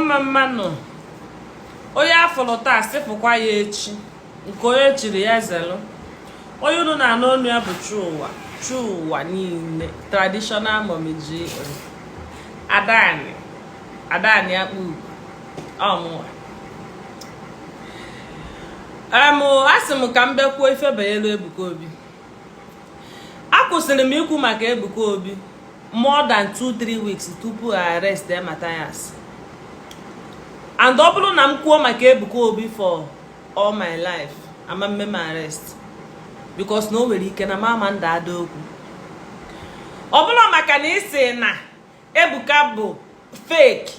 Mano, Oya folota sefukwa ya echi nke onye chiri ya zelu. Onye unu na n'onu ya bụ Chuwa niile traditional momiji Adani akpu ọmụwa. Asị m ka m bekwuo ife banyere Ebuka Obi. Akwụsịrị m ikwu maka Ebuka Obi more than 2-3 weeks tupu arrest Matthias. And ọ bụrụ na m kwuo maka Ebuka Obi for all my life, ama mme arrest because no nwere ike na mama nda ada okwu. Ọ bụrụ maka na isi na Ebuka bụ fake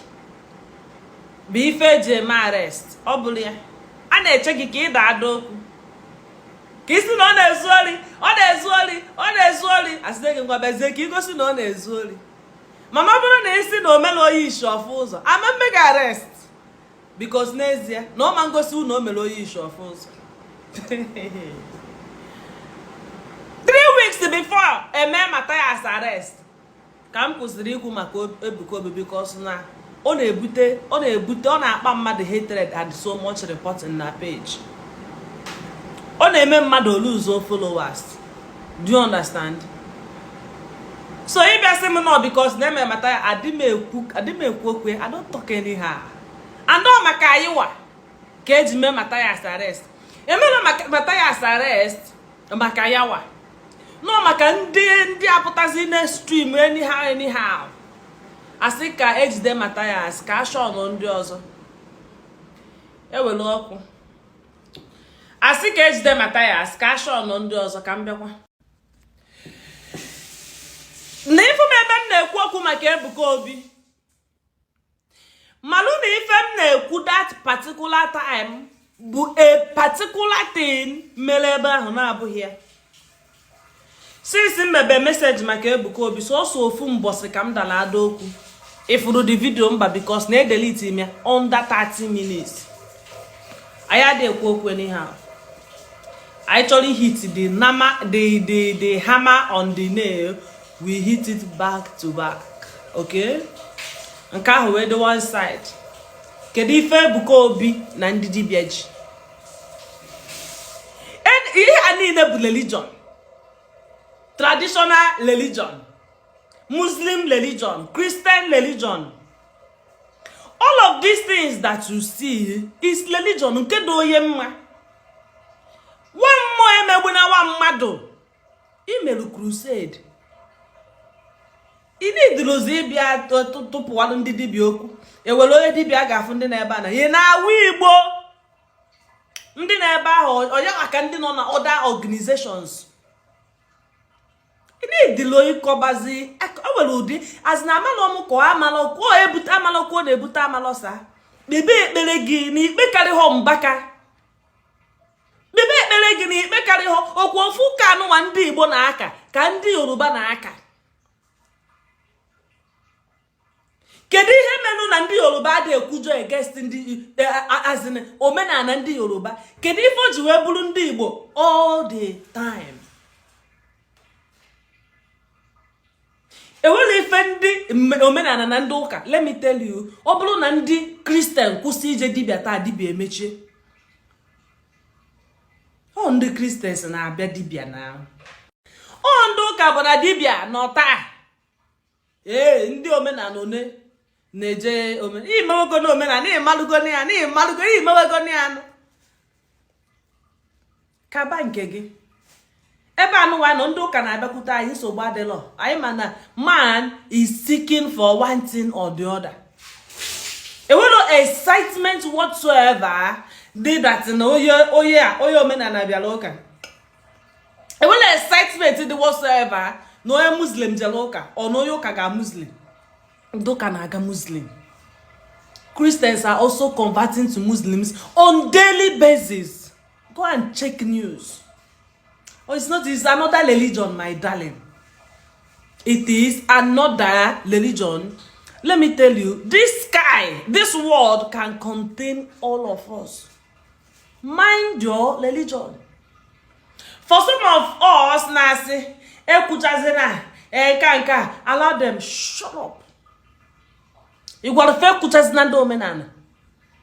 bụ ife eji eme arrest, ọ bụrụ ya a na-eche gị ka ị da ada okwu ka isi na ọ na-ezu ori asịte gị ngwa bezie ka igosi na ọ na-ezu ori. Mana ọ bụrụ na isi na omela oyi ishi ọfụ ụzọ, ama mme ga arrest because n'ezie na ọ ma ngosi na o mere oyi ishi ọfụ ụzọ. 3 weeks before eme Matthias arrest ka m kwụsịrị ikwu maka Ebuka Obi because na ọ na-akpa mmadụ hatred and so much reporting na page. Ọ na-eme mmadụ lose followers. Do you understand? So if you say no because na-eme Matthias adịmekwu okwe, I don't talk anyhow. And ọ maka ayiwa ka eji mee Matthias arrest. Emela Matthias arrest maka yawa. No maka ndị apụtazi na stream anyhow. Asị ka ejide Matthias ka ashọn ndị ọzọ. Ewelu ọkụ. Asị ka ejide Matthias ka ashọn ndị ọzọ ka m bịakwa. Na ife m ebe m na-ekwu okwu maka Ebuka Obi. Malụ na ife m na-ekwu that particular time bụ a particular thing mere ebe ahụ na-abụghị ya. Since mmebe message maka Ebuka Obi so ofu mbọsị ka m dala ada okwu. Ifuru the video mba because na delete me under 30 minutes. I had a quote anyhow. I actually hit the hammer on the nail. We hit it back to back. Okay? Nke ahụ wee the one side. Kedu ife Ebuka Obi na ndị dibịa ji? Ihe a niile bụ religion. Traditional religion. Muslim religion, Christian religion. All of these things that you see is religion. Nke do ye mma. One more emegbu na one mmadụ. Imelu crusade. Ini idrozi bịa tụpụwanụ ndị dibịa okwu. Ewere onye dibịa ga-afụ ndị na-ebe a na ye na-awụ Igbo. Ndị na-ebe ahụ onye maka ndị nọ na other organizations. Ini dilo ikobazi awere ụdị azina amalọ m ko amalọ ko ebute amalọ ko na-ebute amalọ sa. Bebe ekpere gị na ikpe karị ho mbaka. Bebe ekpere gị na ikpe karị ho okwu ofu ka anụwa ndị Igbo na aka ka ndị Yoruba na aka. Kedu ihe menu na ndị Yoruba dị ekwujo against ndị azina omenala ndị Yoruba? Kedu ife o ji wee bụrụ ndị Igbo all the time? Ewele ife ndị omenala na ndị ụka, let me tell you, ọ bụrụ na ndị Christian kwụsị ije dibịa taa dibịa emechie. Ọ ndị Christians na-abịa dibịa na. Ọ ndị ụka bụ na dibịa n'ọta. Ndị omenala one na-eje omenala. Imewego na omenala, ịmalụgo na ya, imewego na ya. Kaba nke gị. Ebe anụwa nọ ndị ụka na-abịakwute anyị nsogbu adịlọ. Anyị mana man is seeking for one thing or the other. Ewelo excitement whatsoever dị that na oye omenala bịara ụka. Ewelo excitement dị whatsoever na onye Muslim jere ụka ọ na onye ụka ga Muslim. Ndị ụka na-aga Muslim. Christians are also converting to Muslims on daily basis. Go and check news. Oh, it's another religion, my darling. It is another religion. Let me tell you, this world can contain all of us. Mind your religion. For some of us, Nasi, allow them, shut up. You got to fake kuchas na ndị omenala.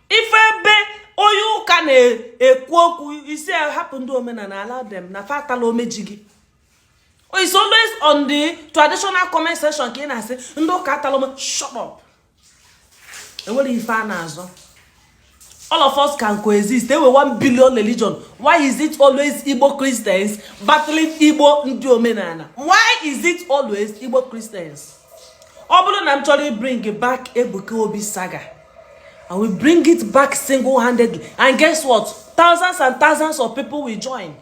Ife ebe oyi ụka na-ekwu okwu isi hapụ ndị omenala, allow them na fatala omejigi. It's always on the traditional comment section ka ị na-asị ndị ụka atala shut up. Enwere ife a na-azọ. All of us can coexist. There were 1 billion religion. Why is it always Igbo Christians battling Igbo Ndi Omenala? Why is it always Igbo Christians? Obulu na actually bring back Ebuka Obi saga. And we bring it back single-handedly. And guess what? Thousands and thousands of people will join.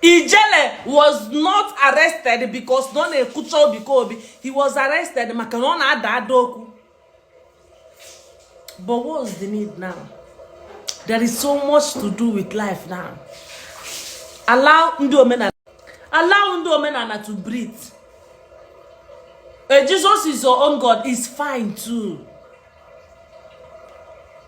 Ijele was not arrested because none of Kultur Ebuka Obi. He was arrested. Makanona Adadoku. But what's the need now? There is so much to do with life now. Allow Ndi Omenala to breathe. Jesus is your own God is fine too.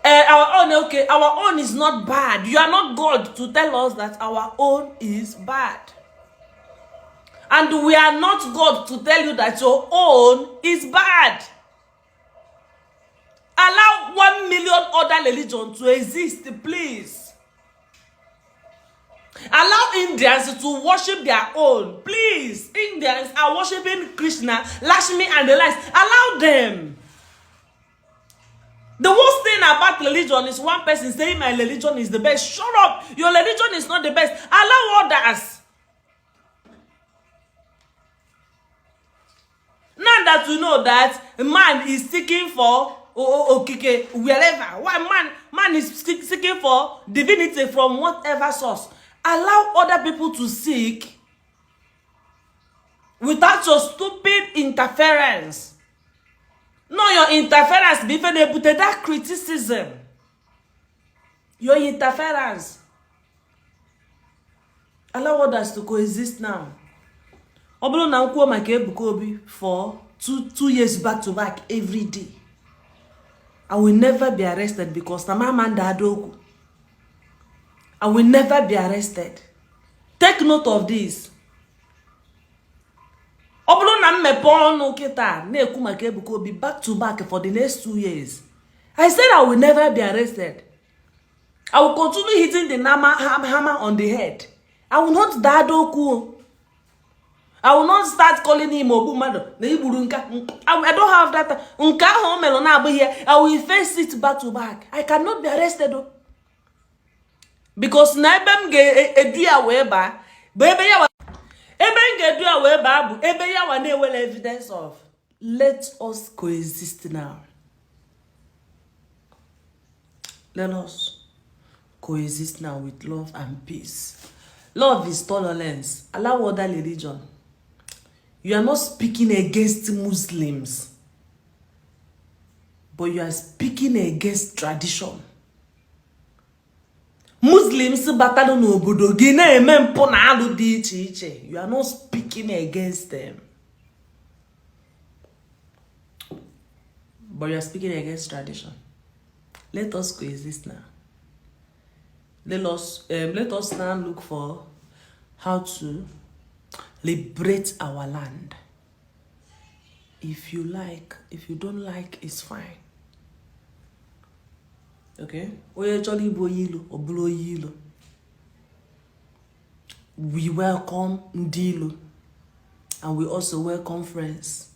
Our own, okay, our own is not bad. You are not God to tell us that our own is bad. And we are not God to tell you that your own is bad. Allow 1 million other religions to exist, please. Allow Indians to worship their own. Please. Indians are worshiping Krishna, Lakshmi, and the likes. Allow them. The worst thing about religion is one person saying my religion is the best. Shut up. Your religion is not the best. Allow others. Now that we know that man is seeking for wherever. Why man is seeking for divinity from whatever source. Allow other people to seek without your stupid interference. No, your interference be able to that criticism. Your interference. Allow others to coexist now. Obolo na nkwo maka Ebuka Obi for two years back to back every day. I will never be arrested because na my man dadoku. I will never be arrested. Take note of this. Obulu na mmepe onu kita na-ekwu maka Ebuka Obi back to back for the next 2 years. I said I will never be arrested. I will continue hitting the hammer on the head. I will not dadoku. I will not start calling him Obumado. I don't have that. I will face it back to back. I cannot be arrested. Because naibem ge eduya weba, evidence of. Let us coexist now. Let us coexist now with love and peace. Love is tolerance. Allow other religion. You are not speaking against Muslims, but you are speaking against tradition. Muslims battle no obodo gi na-eme mpụ na alụ dị iche iche. You are not speaking against them, but you are speaking against tradition. Let us coexist now. Let us now look for how to liberate our land. If you like, if you don't like, it's fine. Okay? We welcome Ndi Igbo, and we also welcome friends.